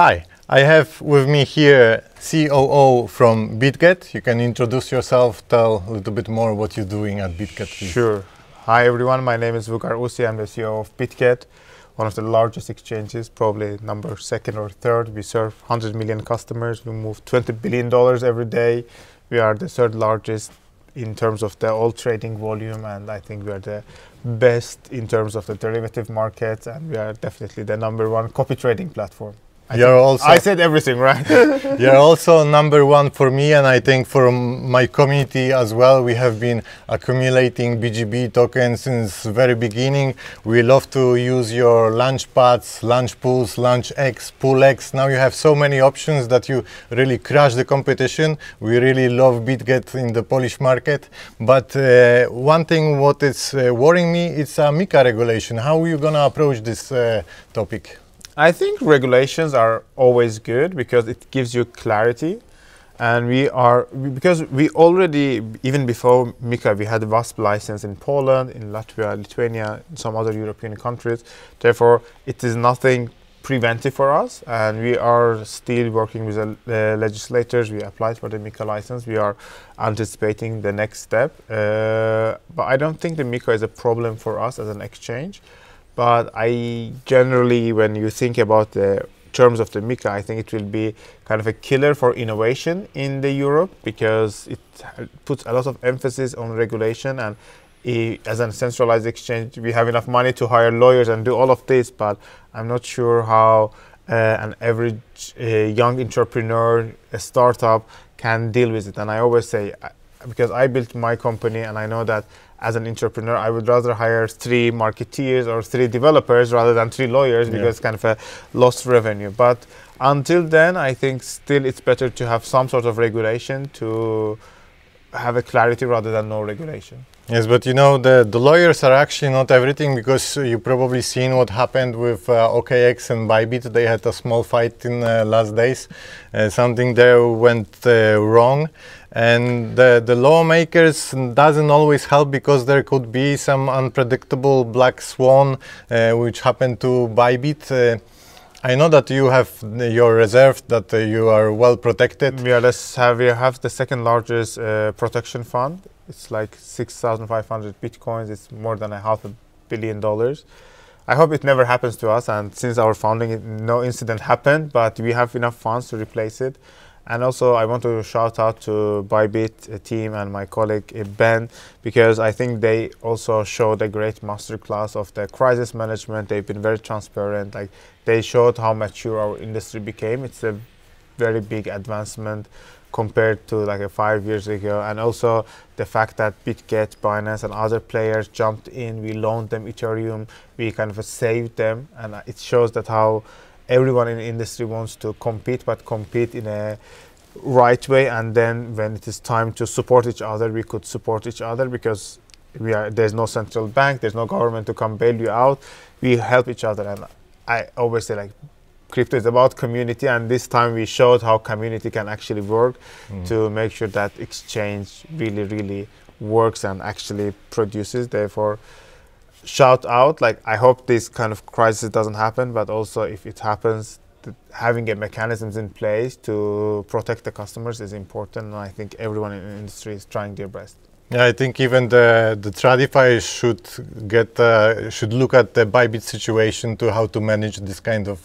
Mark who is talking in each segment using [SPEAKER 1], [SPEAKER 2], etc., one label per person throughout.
[SPEAKER 1] Hi, I have with me here COO from BitGet. You can introduce yourself, tell a little bit more what you're doing at BitGet, please.
[SPEAKER 2] Sure. Hi everyone, my name is Vugar. I'm the CEO of BitGet, one of the largest exchanges, probably number second or third. We serve 100 million customers. We move $20 billion every day. We are the third largest in terms of the all trading volume, and I think we are the best in terms of the derivative markets, and we are definitely the number one copy trading platform. I said everything, right?
[SPEAKER 1] You're also number one for me, and I think for my community as well. We have been accumulating BGB tokens since the very beginning. We love to use your launch pads, launch pools, launch X, pool X. Now you have so many options that you really crush the competition. We really love BitGet in the Polish market. But one thing what is worrying me, it's a MiCA regulation. How are you going to approach this topic?
[SPEAKER 2] I think regulations are always good because it gives you clarity, and because we already, even before MiCA, we had a WASP license in Poland, in Latvia, Lithuania, and some other European countries. Therefore, it is nothing preventive for us, and we are still working with the legislators. We applied for the MiCA license. We are anticipating the next step, but I don't think the MiCA is a problem for us as an exchange. But I generally, when you think about the terms of the MiCA, I think it will be kind of a killer for innovation in the Europe, because it puts a lot of emphasis on regulation. And as a centralized exchange, we have enough money to hire lawyers and do all of this, but I'm not sure how an average young entrepreneur, a startup, can deal with it. And I always say, because I built my company, and I know that as an entrepreneur, I would rather hire 3 marketeers or 3 developers rather than 3 lawyers, because it's kind of a lost revenue. But until then, I think still it's better to have some sort of regulation to have a clarity rather than no regulation.
[SPEAKER 1] Yes, but you know, the lawyers are actually not everything, because you probably seen what happened with OKX and Bybit. They had a small fight in last days. Something there went wrong. And the lawmakers doesn't always help, because there could be some unpredictable black swan, which happened to Bybit. I know that you have your reserve, that you are well protected.
[SPEAKER 2] We have the second largest protection fund. It's like 6,500 bitcoins. It's more than $500 million. I hope it never happens to us. And since our founding, no incident happened, but we have enough funds to replace it. And also, I want to shout out to Bybit team and my colleague Ben, because I think they also showed a great masterclass of the crisis management. They've been very transparent. Like, they showed how mature our industry became. It's a very big advancement compared to like 5 years ago. And also the fact that BitGet, Binance, and other players jumped in. We loaned them Ethereum. We kind of saved them, and it shows that how everyone in the industry wants to compete, but compete in a right way. And then when it is time to support each other, we could support each other, because there's no central bank, there's no government to come bail you out. We help each other. And I always say, like, crypto is about community, and this time we showed how community can actually work to make sure that exchange really, really works and actually produces. Therefore, shout out, like, I hope this kind of crisis doesn't happen, but also if it happens, having a mechanisms in place to protect the customers is important, and I think everyone in the industry is trying their best.
[SPEAKER 1] Yeah, I think even the TradFi should look at the Bybit situation to how to manage this kind of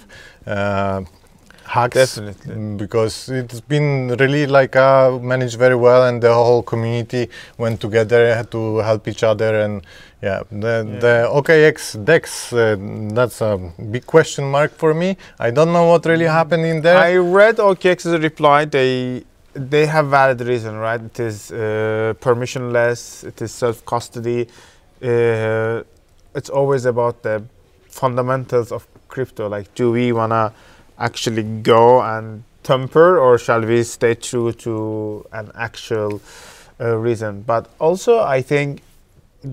[SPEAKER 1] hacks.
[SPEAKER 2] Definitely,
[SPEAKER 1] because it's been really like managed very well, and the whole community went together to help each other. And the OKX DEX, that's a big question mark for me. I don't know what really happened in there.
[SPEAKER 2] I read OKX's reply. They have valid reason, right? It is permissionless, it is self-custody. It's always about the fundamentals of crypto. Like, do we want to actually go and tamper, or shall we stay true to an actual reason? But also, I think,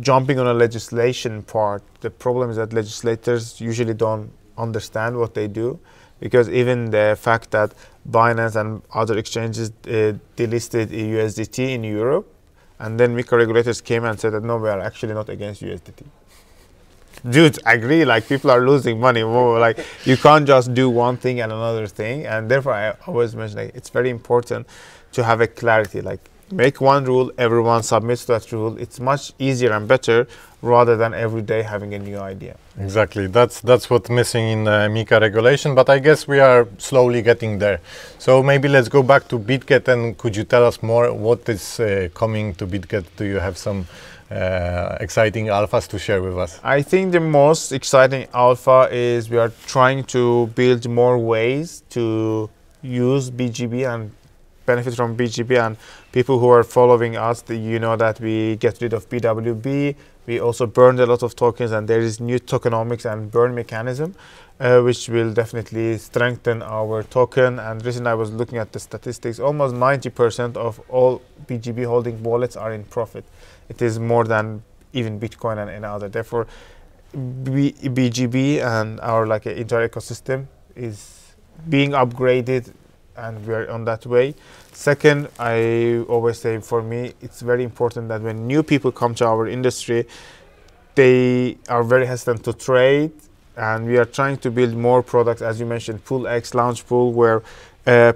[SPEAKER 2] jumping on a legislation part, the problem is that legislators usually don't understand what they do, because even the fact that Binance and other exchanges delisted USDT in Europe, and then MiCA regulators came and said that no, we are actually not against USDT. dude, agree, like people are losing money. Like you can't just do one thing and another thing. And therefore I always mention, like, it's very important to have a clarity, like make one rule, everyone submits to that rule. It's much easier and better rather than every day having a new idea.
[SPEAKER 1] Exactly, that's what's missing in the MiCA regulation, but I guess we are slowly getting there. So maybe let's go back to BitGet, and could you tell us more what is coming to BitGet? Do you have some exciting alphas to share with us?
[SPEAKER 2] I think the most exciting alpha is we are trying to build more ways to use BGB and benefit from BGB, and people who are following us, you know that we get rid of BWB. We also burned a lot of tokens, and there is new tokenomics and burn mechanism, which will definitely strengthen our token. And recently I was looking at the statistics, almost 90% of all BGB holding wallets are in profit. It is more than even Bitcoin and any other. Therefore, BGB and our like entire ecosystem is being upgraded, and we are on that way. Second, I always say, for me, it's very important that when new people come to our industry, they are very hesitant to trade, and we are trying to build more products, as you mentioned, Pool X, Launch Pool, where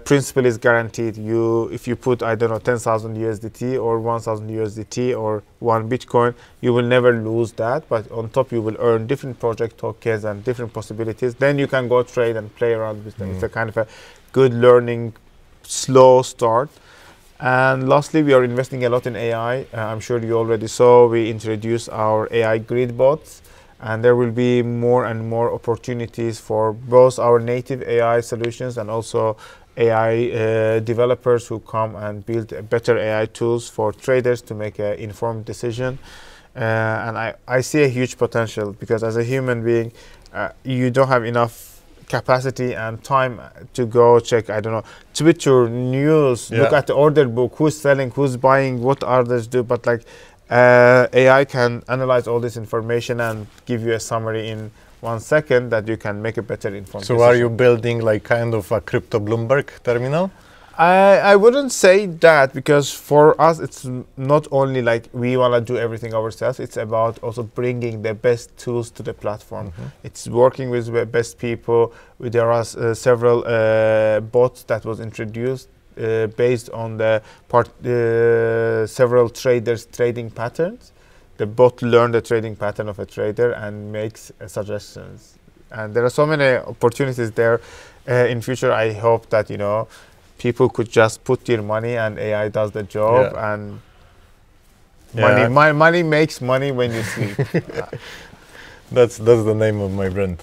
[SPEAKER 2] principal is guaranteed. If you put, I don't know, 10,000 USDT or 1,000 USDT or 1 Bitcoin, you will never lose that, but on top you will earn different project tokens and different possibilities. Then you can go trade and play around with them. It's a kind of a good learning, slow start. And lastly, we are investing a lot in AI. I'm sure you already saw we introduced our AI grid bots, and there will be more and more opportunities for both our native AI solutions and also AI developers who come and build better AI tools for traders to make an informed decision. And I see a huge potential, because as a human being, you don't have enough capacity and time to go check, I don't know, Twitter news, look at the order book, who's selling, who's buying, what others do. But like AI can analyze all this information and give you a summary in 1 second that you can make a better informed decision.
[SPEAKER 1] Are you building like kind of a crypto Bloomberg terminal?
[SPEAKER 2] I wouldn't say that, because for us it's not only like we want to do everything ourselves, it's about also bringing the best tools to the platform. It's working with the best people. There are several bots that was introduced based on the several traders' trading patterns. The bot learned the trading pattern of a trader and makes suggestions. And there are so many opportunities there. In future, I hope that, you know, people could just put your money and AI does the job, and money makes money when you sleep.
[SPEAKER 1] That's the name of my brand.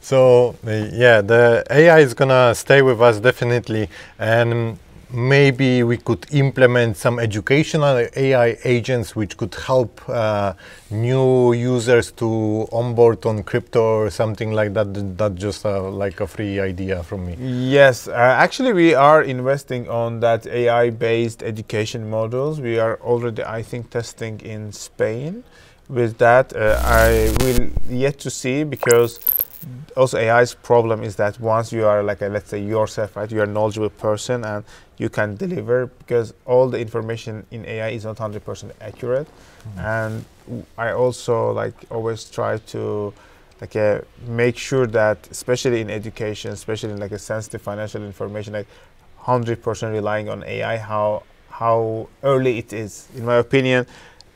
[SPEAKER 1] So the AI is gonna stay with us definitely, and maybe we could implement some educational AI agents which could help new users to onboard on crypto or something like that. That's just like a free idea from me.
[SPEAKER 2] Yes, actually we are investing on that AI-based education models. We are already, I think, testing in Spain with that. I will yet to see, because also AI's problem is that once you are like let's say yourself, right, you're a knowledgeable person and you can deliver, because all the information in AI is not 100% accurate. And I also like always try to like make sure that, especially in education, especially in like a sensitive financial information, like 100% relying on AI, how early it is. In my opinion,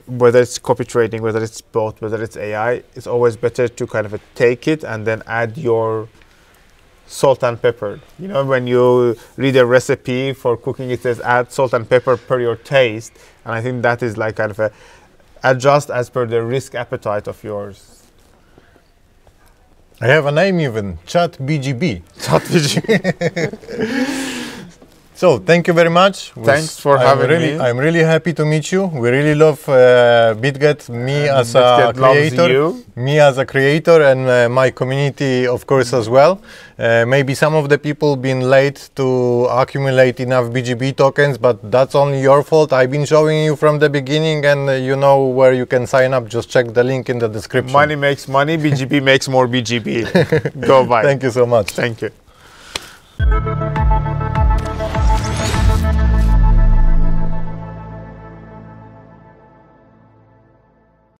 [SPEAKER 2] whether it's copy trading, whether it's bot, whether it's AI, it's always better to kind of take it and then add your salt and pepper. You know, when you read a recipe for cooking, it says add salt and pepper per your taste. And I think that is like kind of a adjust as per the risk appetite of yours.
[SPEAKER 1] I have a name even, ChatBGB. ChatBGB. So thank you very much.
[SPEAKER 2] Thanks for having me.
[SPEAKER 1] I'm really happy to meet you. We really love BitGet. Me as a creator, and my community, of course, as well. Maybe some of the people been late to accumulate enough BGB tokens, but that's only your fault. I've been showing you from the beginning, and you know where you can sign up. Just check the link in the description.
[SPEAKER 2] Money makes money. BGB makes more BGB. Go buy.
[SPEAKER 1] Thank you so much.
[SPEAKER 2] Thank you.